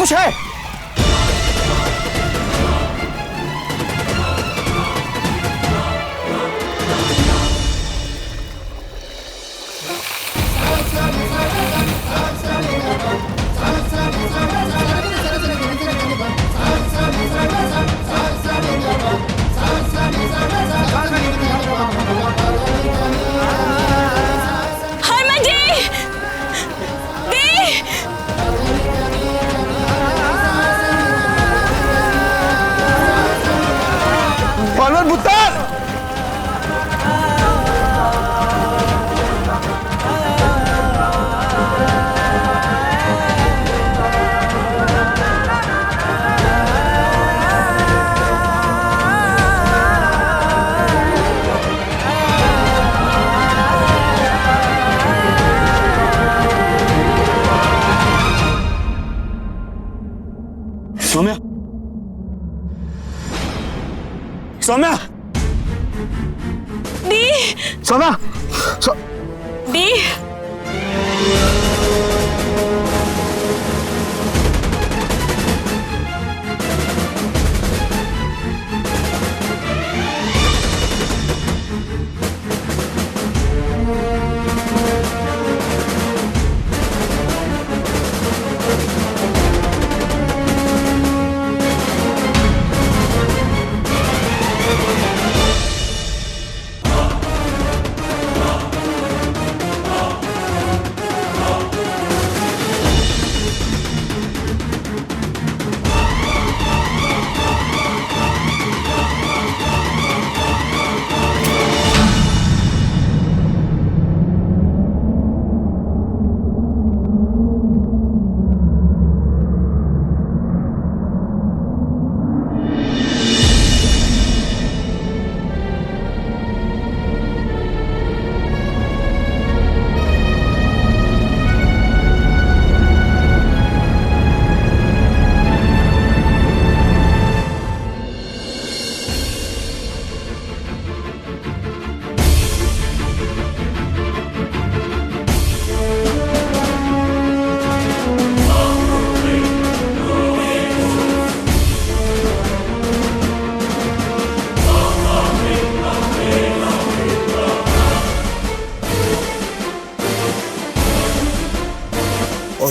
कुछ है? सौम्या, सौम्या, दी, सौम्या, दी,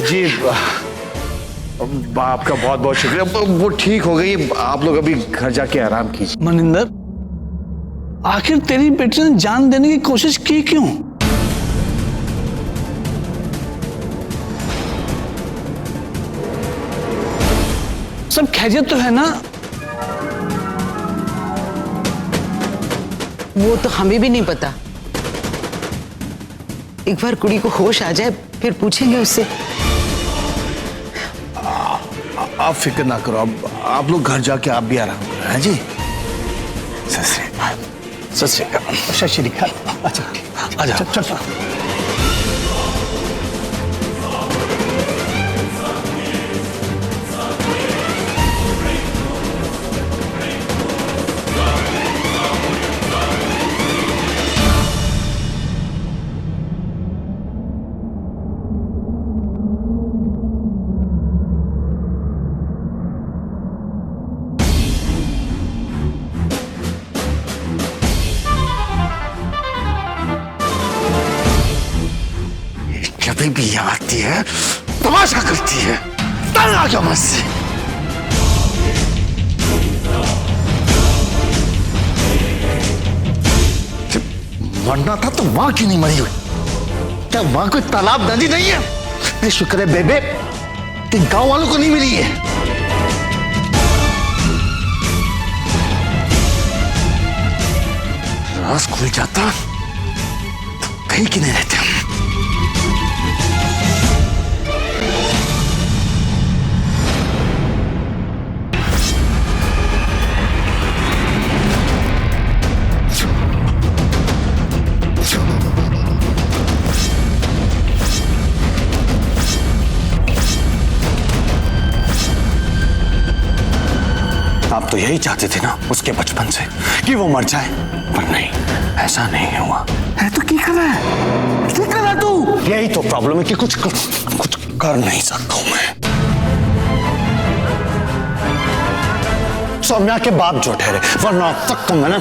जी आपका बहुत बहुत शुक्रिया। वो ठीक हो गई, आप लोग अभी घर जाके आराम कीजिए। मनिंदर, आखिर तेरी बेटी ने जान देने की कोशिश की क्यों? सब खैरियत तो है ना? वो तो हमें भी नहीं पता। एक बार कुड़ी को होश आ जाए फिर पूछेंगे उससे। आप फिक्र ना करो, आप लोग घर जाके आप भी आराम करो। हैं जी? सत श्री अकाल। सत श्री अकाल। सत श्री अकाल। अच्छा ठीक, आ जाओ। चल। कभी भी यहाँ आती है, तमाशा करती है, तंग आ गया मुझसे। मरना था तो मां क्यों नहीं मरी हुई? क्या मां कोई तालाब नदी नहीं है? अरे शुक्र है बेबे कि गांव वालों को नहीं मिली है। राज खुल जाता तो कहीं की नहीं रहते हम। आप तो यही चाहते थे ना उसके बचपन से कि वो मर जाए, पर नहीं, ऐसा नहीं हुआ है। तो क्या कर रहा है? क्या कर रहा तू? यही तो प्रॉब्लम है कि कुछ कर नहीं सकता हूं मैं। सौम्या के बाप जो ठहरे, वरना अब तक तो मैंने।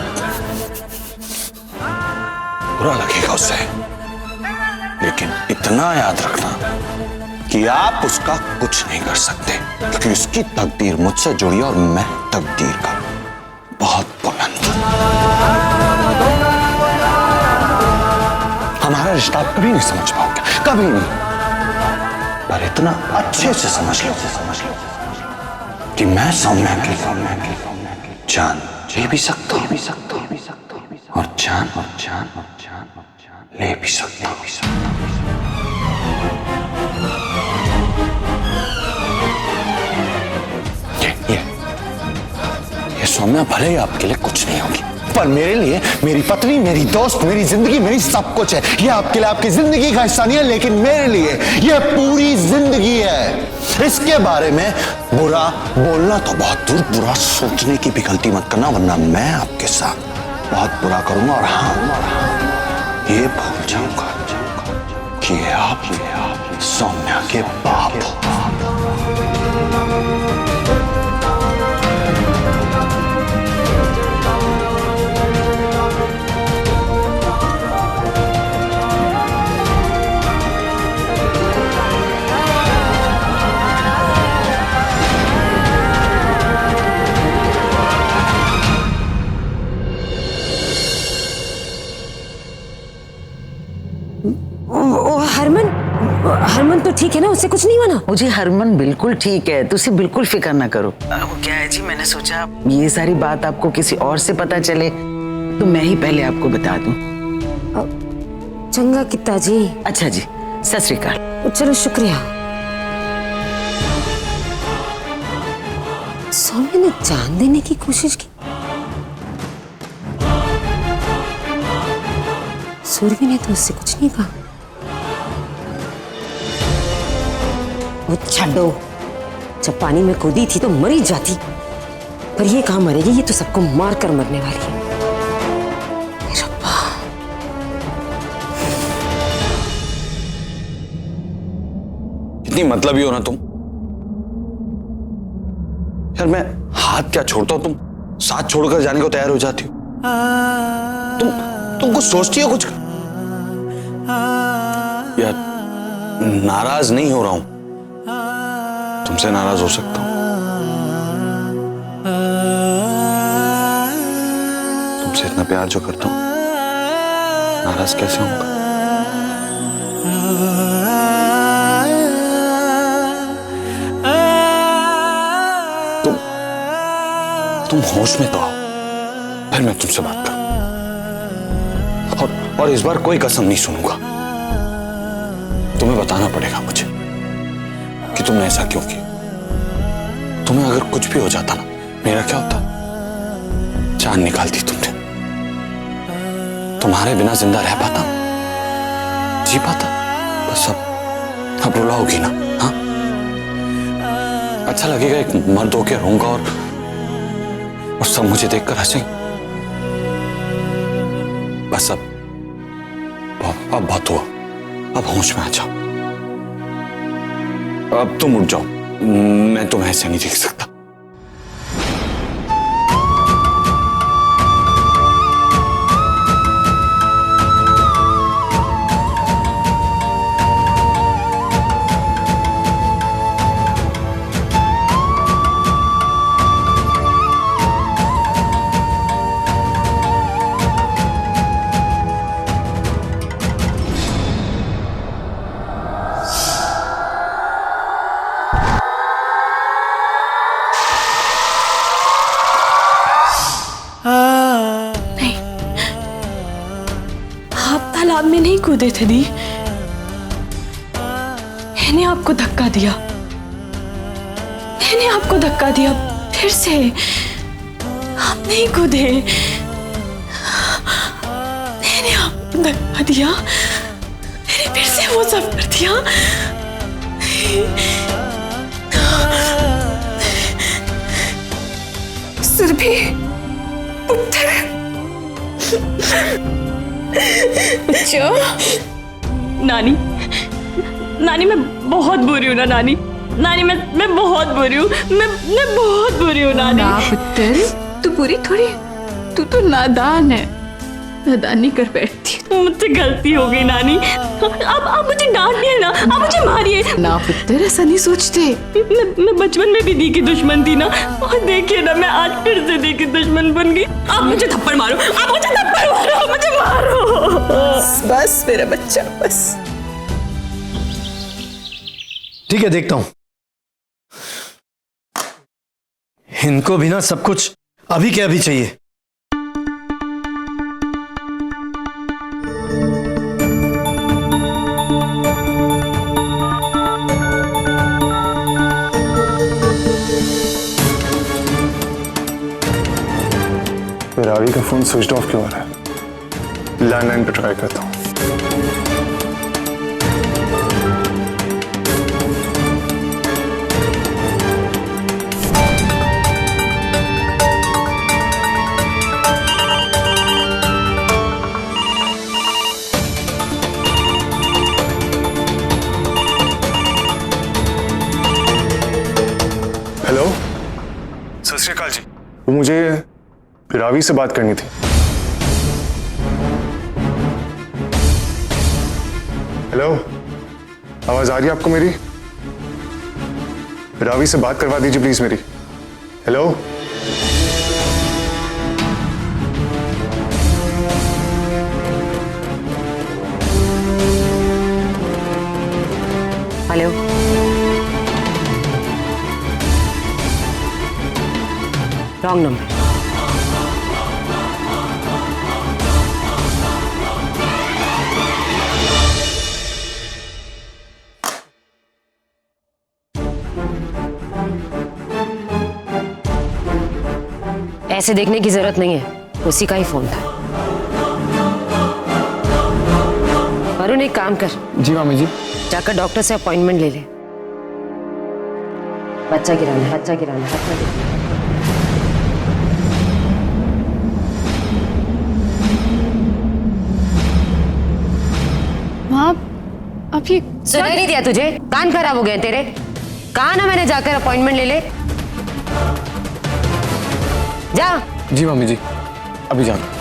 बुरा लगेगा उसे, लेकिन इतना याद रखना कि आप उसका कुछ नहीं कर सकते, क्योंकि उसकी तकदीर मुझसे जुड़ी है और मैं तकदीर का बहुत बुलंद हूं। हमारा रिश्ता आप कभी नहीं समझ पाओगे, कभी नहीं, पर इतना अच्छे से समझ लो कि मैं सौम्या की जान ले भी सकता हूं और जान ले भी सकता हूं। ये सौम्या भले ही आपके लिए कुछ नहीं होगी, पर मेरे लिए मेरी पत्नी, मेरी दोस्त, मेरी जिंदगी, मेरी सब कुछ है। ये आपके लिए आपकी जिंदगी का हिस्सा नहीं है, लेकिन मेरे लिए ये पूरी जिंदगी है। इसके बारे में बुरा बोलना तो बहुत दूर, बुरा सोचने की भी गलती मत करना, वरना मैं आपके साथ बहुत बुरा करूंगा। और हाँ, ये भूल जाऊंगा कि आप सौम्या के बाप हो। हरमन तो ठीक है ना, उससे कुछ नहीं बना? मुझे हरमन बिल्कुल ठीक है, तुसी बिल्कुल फिक्र ना करो। वो क्या है जी, मैंने सोचा ये सारी बात आपको किसी और से पता चले तो मैं ही पहले आपको बता दूं। चंगा किता जी। अच्छा जी, सत श्री अकाल। चलो शुक्रिया। सौम्या ने जान देने की कोशिश की। सुरभि ने तो उससे कुछ नहीं कहा। वो छाड़ो, जब पानी में कूदी थी तो मरी जाती, पर ये कहां मरेगी, ये तो सबको मार कर मरने वाली है। रब्बा। इतनी मतलबी हो ना तुम यार। मैं हाथ क्या छोड़ता हूं, तुम साथ छोड़कर जाने को तैयार हो जाती हो। तुम कुछ सोचती हो कुछ? यार नाराज नहीं हो रहा हूं, तुमसे नाराज हो सकता हूं। तुमसे इतना प्यार जो करता हूं, नाराज कैसे होऊंगा? तुम होश में तो आओ, फिर मैं तुमसे बात करूं। और इस बार कोई कसम नहीं सुनूंगा। तुम्हें बताना पड़ेगा मुझे कि तुमने ऐसा क्यों किया। तुम्हें अगर कुछ भी हो जाता ना, मेरा क्या होता? जान निकालती तुमने। तुम्हारे बिना जिंदा रह पाता, जी पाता? बस अब रुलाओगी ना? हाँ, अच्छा लगेगा एक मर्द होके रहूंगा और सब मुझे देखकर हंसेंगे। बस अब बहुत हुआ, अब होश में आ जाओ। अब तुम उठ जाओ, मैं तुम्हें ऐसे नहीं देख सकता। तालाब में नहीं कूदे थे दी, मैंने आपको धक्का दिया, मैंने आपको धक्का दिया, फिर से आप नहीं कूदे, मैंने आपको धक्का दिया, मैंने फिर से वो सब कर दिया। सुरभि पुत्र, नानी, नानी मैं बहुत बुरी हूं ना नानी, नानी मैं बहुत बुरी हूँ, मैं बहुत बुरी हूँ नानी। ना पुत्र, तू बुरी थोड़ी, तू तो नादान है, नादानी कर बैठती है। मुझसे गलती हो गई नानी, अब आप मुझे डांटिए ना, आप मुझे मारिए ना पुत्र, ऐसा नहीं सोचते। मैं बचपन में भी दी की दुश्मन थी ना, और देखिए ना मैं आज फिर से दी की दुश्मन बन गई। आप मुझे थप्पड़ मारो, आप मुझे थप्पड़ मारो, आप मुझे मारो। बस मेरा बच्चा, बस। ठीक है, देखता हूं। इनको भी ना सब कुछ अभी के अभी चाहिए। रावी का फोन स्विच ऑफ क्यों आ रहा है? लैंडलाइन पे ट्राई करता हूँ। हेलो, सत श्री अकाल जी। वो मुझे रावी से बात करनी थी। हेलो, आवाज आ रही है आपको मेरी? रावी से बात करवा दीजिए प्लीज मेरी। Hello, hello, wrong number. ऐसे देखने की जरूरत नहीं है, उसी का ही फोन था। वरुण, एक काम कर। जी मामी जी। जाकर डॉक्टर से अपॉइंटमेंट ले ले। बच्चा गिराना है, बच्चा गिराना है, बच्चा गिराना है। माँ, अब ये सुनाई नहीं दिया तुझे? कान खराब हो गए तेरे? कहा ना मैंने जाकर अपॉइंटमेंट ले ले। जा। जी मामी जी, अभी जाना।